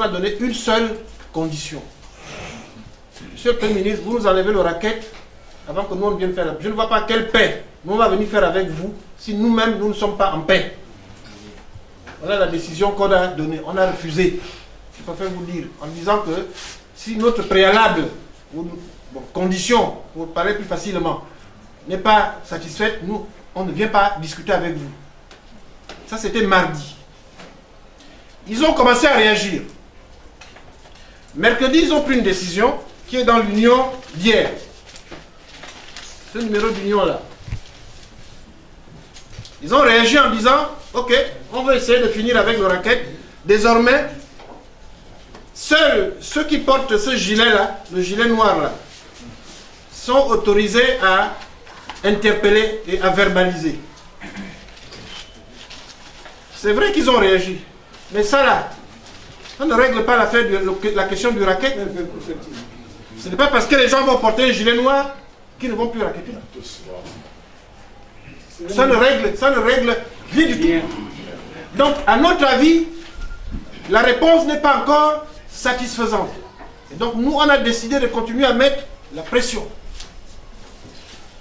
On a donné une seule condition. Monsieur le Premier ministre, vous nous enlevez le racket avant que nous on vienne faire la paix. Je ne vois pas quelle paix nous on va venir faire avec vous si nous-mêmes nous ne sommes pas en paix. Voilà la décision qu'on a donnée. On a refusé. Je préfère vous dire en disant que si notre préalable ou condition, pour parler plus facilement, n'est pas satisfaite, nous on ne vient pas discuter avec vous. Ça c'était mardi. Ils ont commencé à réagir. Mercredi, ils ont pris une décision qui est dans l'union d'hier. Ce numéro d'union là. Ils ont réagi en disant, ok, on va essayer de finir avec le racket. Désormais, seuls ceux qui portent ce gilet là, le gilet noir là, sont autorisés à interpeller et à verbaliser. C'est vrai qu'ils ont réagi. Mais ça là, ça ne règle pas la question du racket. Ce n'est pas parce que les gens vont porter un gilet noir qu'ils ne vont plus racketter. Ça ne règle rien du tout. Donc, à notre avis, la réponse n'est pas encore satisfaisante. Et donc, nous, on a décidé de continuer à mettre la pression.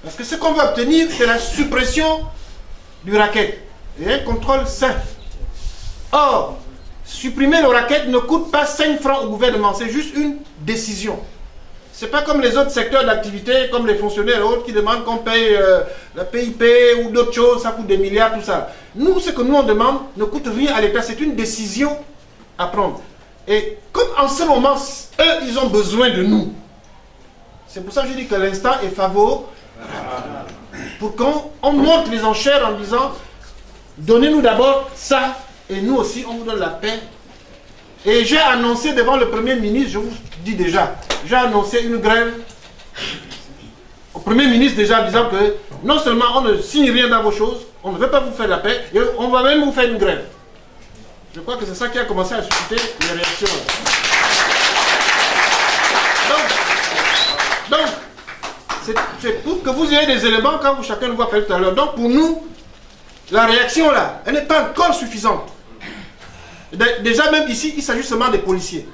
Parce que ce qu'on veut obtenir, c'est la suppression du racket et un contrôle sain. Or, supprimer le racket ne coûte pas 5 francs au gouvernement, c'est juste une décision. Ce n'est pas comme les autres secteurs d'activité, comme les fonctionnaires et autres qui demandent qu'on paye la PIP ou d'autres choses, ça coûte des milliards, tout ça. Nous, ce que nous on demande ne coûte rien à l'État, c'est une décision à prendre. Et comme en ce moment, eux, ils ont besoin de nous. C'est pour ça que je dis que l'instant est favorable pour qu'on monte les enchères en disant donnez-nous d'abord ça et nous aussi on vous donne la paix. Et j'ai annoncé devant le Premier ministre, je vous dis déjà, j'ai annoncé une grève au Premier ministre déjà en disant que non seulement on ne signe rien dans vos choses, on ne veut pas vous faire la paix, et on va même vous faire une grève. Je crois que c'est ça qui a commencé à susciter les réactions. Donc c'est pour que vous ayez des éléments quand chacun nous voit parler tout à l'heure. Donc pour nous, la réaction là, elle n'est pas encore suffisante. Déjà même ici, il s'agit seulement des policiers.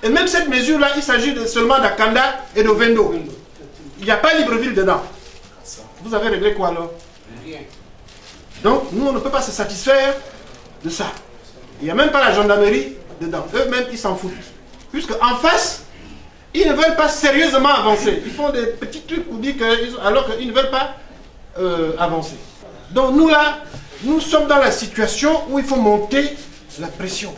Et même cette mesure-là, il s'agit seulement d'Akanda et de Vendo. Il n'y a pas Libreville dedans. Vous avez réglé quoi alors? Rien. Donc nous, on ne peut pas se satisfaire de ça. Il n'y a même pas la gendarmerie dedans. Eux-mêmes, ils s'en foutent. Puisque en face, ils ne veulent pas sérieusement avancer. Ils font des petits trucs pour dire que, alors qu'ils ne veulent pas avancer. Donc nous là, nous sommes dans la situation où il faut monter la pression.